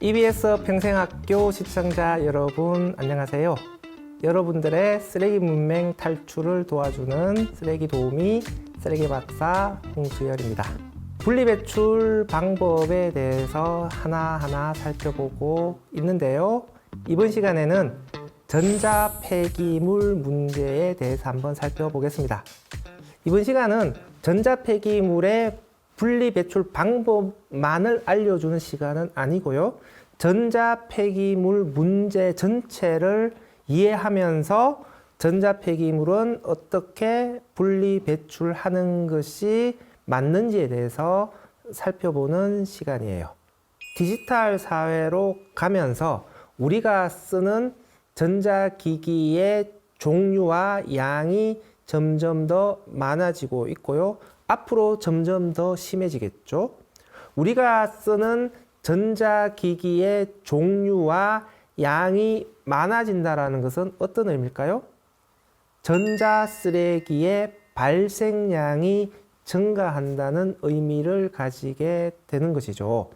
EBS 평생학교 시청자 여러분 안녕하세요. 여러분들의 쓰레기 문맹 탈출을 도와주는 쓰레기 도우미 쓰레기 박사 홍수열입니다. 분리배출 방법에 대해서 하나하나 살펴보고 있는데요. 이번 시간에는 전자폐기물 문제에 대해서 한번 살펴보겠습니다. 이번 시간은 전자폐기물의 분리배출 방법만을 알려주는 시간은 아니고요. 전자폐기물 문제 전체를 이해하면서 전자폐기물은 어떻게 분리배출하는 것이 맞는지에 대해서 살펴보는 시간이에요. 디지털 사회로 가면서 우리가 쓰는 전자기기의 종류와 양이 점점 더 많아지고 있고요. 앞으로 점점 더 심해지겠죠. 우리가 쓰는 전자기기의 종류와 양이 많아진다는 것은 어떤 의미일까요? 전자쓰레기의 발생량이 증가한다는 의미를 가지게 되는 것이죠.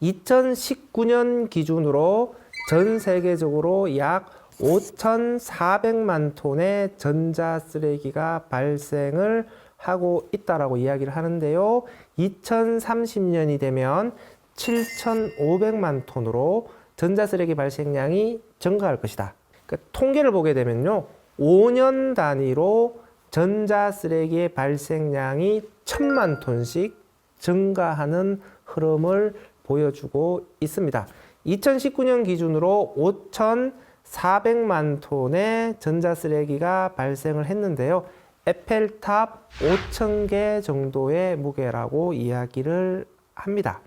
2019년 기준으로 전 세계적으로 약 5,400만 톤의 전자쓰레기가 발생을 하고 있다라고 이야기를 하는데요. 2030년이 되면 7,500만 ton으로 전자쓰레기 발생량이 증가할 것이다. 그러니까 통계를 보게 되면요. 5년 단위로 전자쓰레기의 발생량이 1,000만 ton씩 증가하는 흐름을 보여주고 있습니다. 2019년 기준으로 5,400만 톤의 전자쓰레기가 발생을 했는데요. 에펠탑 5,000개 정도의 무게라고 이야기를 합니다.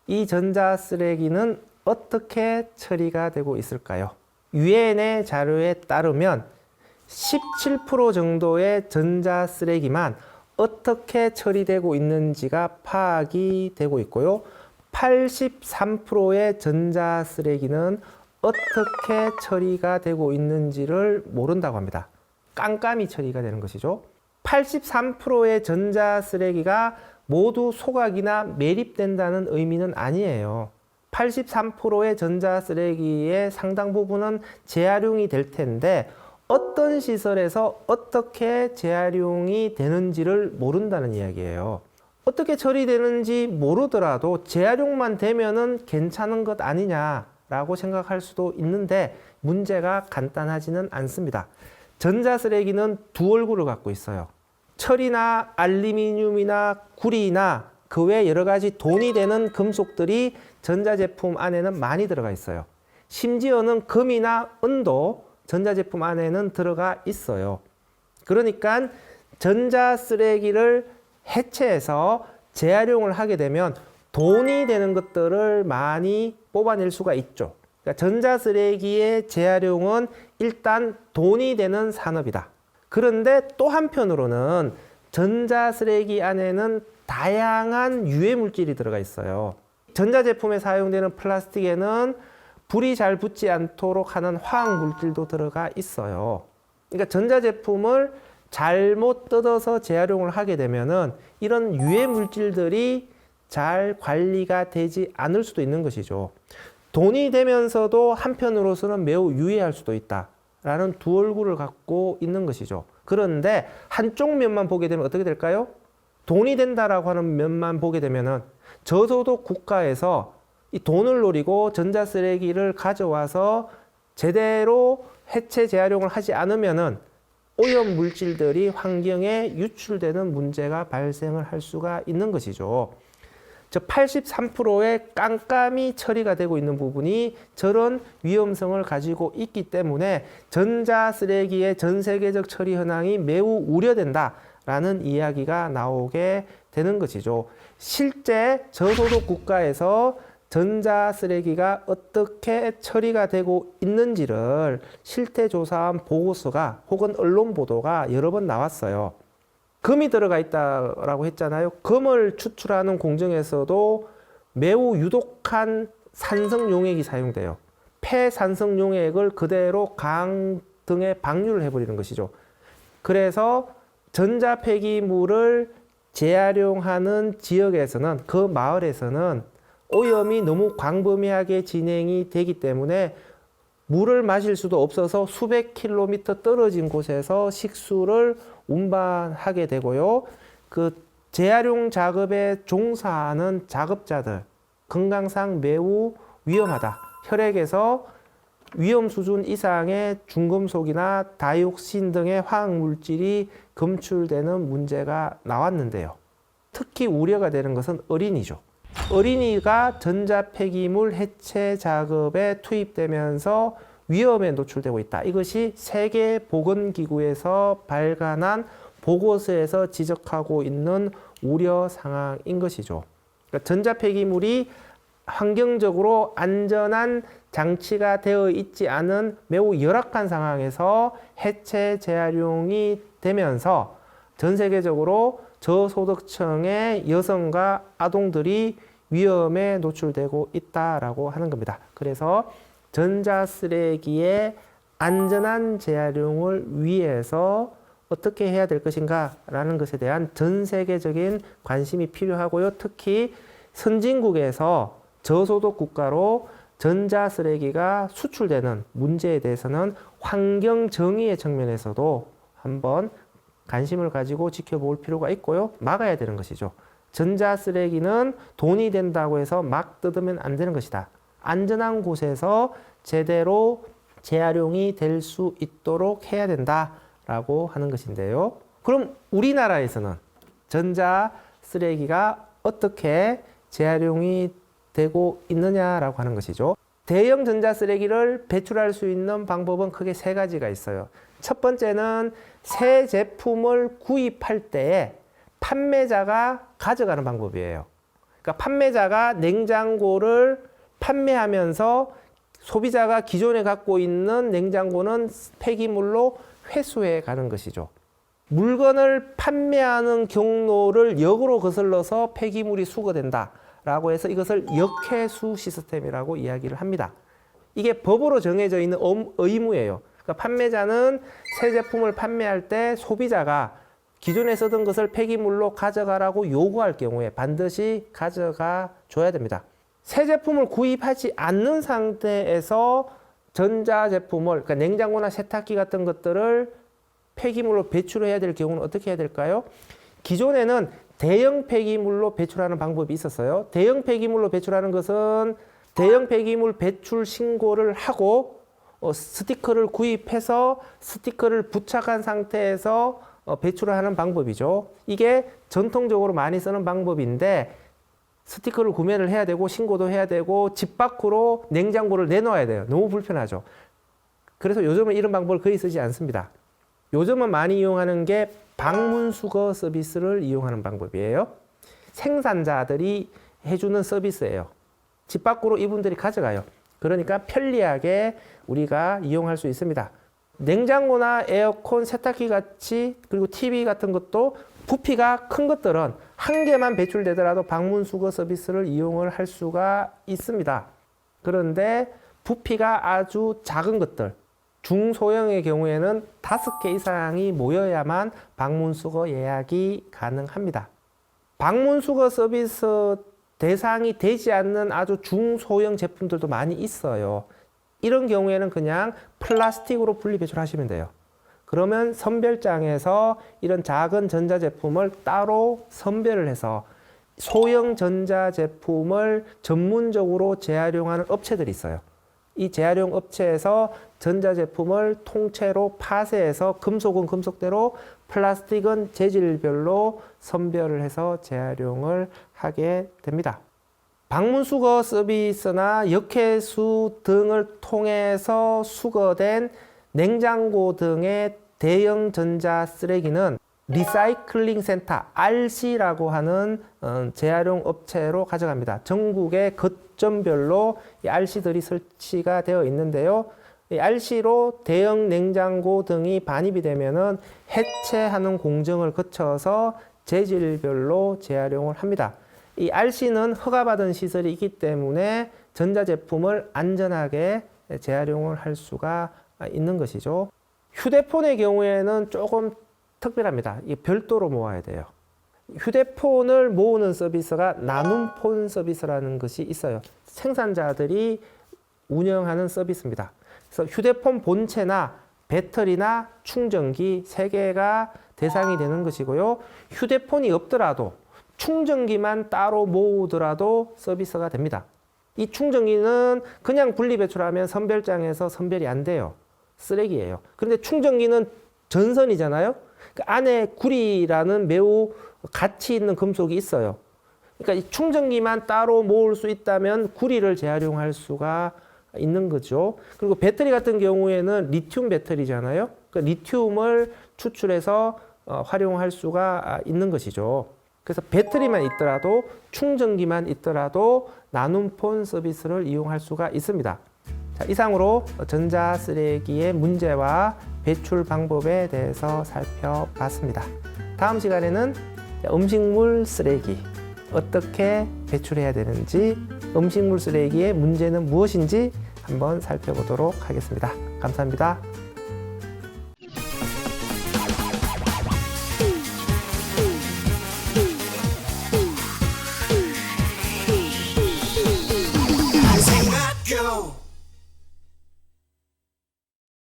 이 전자쓰레기는 어떻게 처리가 되고 있을까요? 유엔의 자료에 따르면 17% 정도의 전자쓰레기만 어떻게 처리되고 있는지가 파악이 되고 있고요. 83%의 전자쓰레기는 어떻게 처리가 되고 있는지를 모른다고 합니다. 깜깜이 처리가 되는 것이죠. 83%의 전자쓰레기가 모두 소각이나 매립된다는 의미는 아니에요. 83%의 전자쓰레기의 상당 부분은 재활용이 될 텐데 어떤 시설에서 어떻게 재활용이 되는지를 모른다는 이야기예요. 어떻게 처리되는지 모르더라도 재활용만 되면은 괜찮은 것 아니냐라고 생각할 수도 있는데 문제가 간단하지는 않습니다. 전자쓰레기는 두 얼굴을 갖고 있어요. 철이나 알루미늄이나 구리나 그 외 여러 가지 돈이 되는 금속들이 전자제품 안에는 많이 들어가 있어요. 심지어는 금이나 은도 전자제품 안에는 들어가 있어요. 그러니까 전자쓰레기를 해체해서 재활용을 하게 되면 돈이 되는 것들을 많이 뽑아낼 수가 있죠. 그러니까 전자쓰레기의 재활용은 일단 돈이 되는 산업이다. 그런데 또 한편으로는 전자쓰레기 안에는 다양한 유해물질이 들어가 있어요. 전자제품에 사용되는 플라스틱에는 불이 잘 붙지 않도록 하는 화학물질도 들어가 있어요. 그러니까 전자제품을 잘못 뜯어서 재활용을 하게 되면은 이런 유해물질들이 잘 관리가 되지 않을 수도 있는 것이죠. 돈이 되면서도 한편으로서는 매우 유해할 수도 있다라는 두 얼굴을 갖고 있는 것이죠. 그런데 한쪽 면만 보게 되면 어떻게 될까요? 돈이 된다라고 하는 면만 보게 되면은 저소득 국가에서 이 돈을 노리고 전자쓰레기를 가져와서 제대로 해체 재활용을 하지 않으면은 오염 물질들이 환경에 유출되는 문제가 발생을 할 수가 있는 것이죠. 즉 83%의 깜깜이 처리가 되고 있는 부분이 저런 위험성을 가지고 있기 때문에 전자쓰레기의 전 세계적 처리 현황이 매우 우려된다라는 이야기가 나오게 되는 것이죠. 실제 저소득 국가에서 전자쓰레기가 어떻게 처리가 되고 있는지를 실태조사한 보고서가 혹은 언론 보도가 여러 번 나왔어요. 금이 들어가 있다라고 했잖아요. 금을 추출하는 공정에서도 매우 유독한 산성용액이 사용돼요. 폐산성용액을 그대로 강 등에 방류를 해버리는 것이죠. 그래서 전자폐기물을 재활용하는 지역에서는 그 마을에서는 오염이 너무 광범위하게 진행이 되기 때문에 물을 마실 수도 없어서 수백 킬로미터 떨어진 곳에서 식수를 운반하게 되고요. 그 재활용 작업에 종사하는 작업자들 건강상 매우 위험하다. 혈액에서 위험 수준 이상의 중금속이나 다이옥신 등의 화학 물질이 검출되는 문제가 나왔는데요. 특히 우려가 되는 것은 어린이죠. 어린이가 전자폐기물 해체 작업에 투입되면서 위험에 노출되고 있다. 이것이 세계보건기구에서 발간한 보고서에서 지적하고 있는 우려 상황인 것이죠. 그러니까 전자폐기물이 환경적으로 안전한 장치가 되어 있지 않은 매우 열악한 상황에서 해체 재활용이 되면서 전 세계적으로 저소득층의 여성과 아동들이 위험에 노출되고 있다라고 하는 겁니다. 그래서 전자쓰레기의 안전한 재활용을 위해서 어떻게 해야 될 것인가 라는 것에 대한 전 세계적인 관심이 필요하고요. 특히 선진국에서 저소득 국가로 전자쓰레기가 수출되는 문제에 대해서는 환경 정의의 측면에서도 한번 관심을 가지고 지켜볼 필요가 있고요. 막아야 되는 것이죠. 전자쓰레기는 돈이 된다고 해서 막 뜯으면 안 되는 것이다. 안전한 곳에서 제대로 재활용이 될 수 있도록 해야 된다라고 하는 것인데요. 그럼 우리나라에서는 전자쓰레기가 어떻게 재활용이 되고 있느냐라고 하는 것이죠. 대형 전자쓰레기를 배출할 수 있는 방법은 크게 세 가지가 있어요. 첫 번째는 새 제품을 구입할 때에 판매자가 가져가는 방법이에요. 그러니까 판매자가 냉장고를 판매하면서 소비자가 기존에 갖고 있는 냉장고는 폐기물로 회수해 가는 것이죠. 물건을 판매하는 경로를 역으로 거슬러서 폐기물이 수거된다 라고 해서 이것을 역회수 시스템이라고 이야기를 합니다. 이게 법으로 정해져 있는 의무예요. 그러니까 판매자는 새 제품을 판매할 때 소비자가 기존에 쓰던 것을 폐기물로 가져가라고 요구할 경우에 반드시 가져가 줘야 됩니다. 새 제품을 구입하지 않는 상태에서 전자제품을, 그러니까 냉장고나 세탁기 같은 것들을 폐기물로 배출해야 될 경우는 어떻게 해야 될까요? 기존에는 대형 폐기물로 배출하는 방법이 있었어요. 대형 폐기물로 배출하는 것은 대형 폐기물 배출 신고를 하고 스티커를 구입해서 스티커를 부착한 상태에서 배출을 하는 방법이죠. 이게 전통적으로 많이 쓰는 방법인데 스티커를 구매를 해야 되고 신고도 해야 되고 집 밖으로 냉장고를 내놓아야 돼요. 너무 불편하죠. 그래서 요즘은 이런 방법을 거의 쓰지 않습니다. 요즘은 많이 이용하는 게 방문수거 서비스를 이용하는 방법이에요. 생산자들이 해주는 서비스예요. 집 밖으로 이분들이 가져가요. 그러니까 편리하게 우리가 이용할 수 있습니다. 냉장고나 에어컨, 세탁기 같이 그리고 TV 같은 것도 부피가 큰 것들은 한 개만 배출되더라도 방문수거 서비스를 이용을 할 수가 있습니다. 그런데 부피가 아주 작은 것들, 중소형의 경우에는 5개 이상이 모여야만 방문수거 예약이 가능합니다. 방문수거 서비스 대상이 되지 않는 아주 중소형 제품들도 많이 있어요. 이런 경우에는 그냥 플라스틱으로 분리 배출하시면 돼요. 그러면 선별장에서 이런 작은 전자제품을 따로 선별을 해서 소형 전자제품을 전문적으로 재활용하는 업체들이 있어요. 이 재활용 업체에서 전자제품을 통째로 파쇄해서 금속은 금속대로 플라스틱은 재질별로 선별을 해서 재활용을 하게 됩니다. 방문수거 서비스나 역회수 등을 통해서 수거된 냉장고 등의 대형 전자쓰레기는 리사이클링 센터 RC라고 하는 재활용 업체로 가져갑니다. 전국의 거점별로 이 RC들이 설치가 되어 있는데요. 이 RC로 대형 냉장고 등이 반입이 되면은 해체하는 공정을 거쳐서 재질별로 재활용을 합니다. 이 RC는 허가받은 시설이 있기 때문에 전자제품을 안전하게 재활용을 할 수가 있는 것이죠. 휴대폰의 경우에는 조금 특별합니다. 이게 별도로 모아야 돼요. 휴대폰을 모으는 서비스가 나눔폰 서비스라는 것이 있어요. 생산자들이 운영하는 서비스입니다. 그래서 휴대폰 본체나 배터리나 충전기 3개가 대상이 되는 것이고요. 휴대폰이 없더라도 충전기만 따로 모으더라도 서비스가 됩니다. 이 충전기는 그냥 분리 배출하면 선별장에서 선별이 안 돼요. 쓰레기예요. 그런데 충전기는 전선이잖아요. 그 안에 구리라는 매우 가치 있는 금속이 있어요. 그러니까 이 충전기만 따로 모을 수 있다면 구리를 재활용할 수가 있는 거죠. 그리고 배터리 같은 경우에는 리튬 배터리잖아요. 그 리튬을 추출해서 활용할 수가 있는 것이죠. 그래서 배터리만 있더라도 충전기만 있더라도 나눔폰 서비스를 이용할 수가 있습니다. 자, 이상으로 전자쓰레기의 문제와 배출 방법에 대해서 살펴봤습니다. 다음 시간에는 음식물 쓰레기 어떻게 배출해야 되는지, 음식물 쓰레기의 문제는 무엇인지 한번 살펴보도록 하겠습니다. 감사합니다.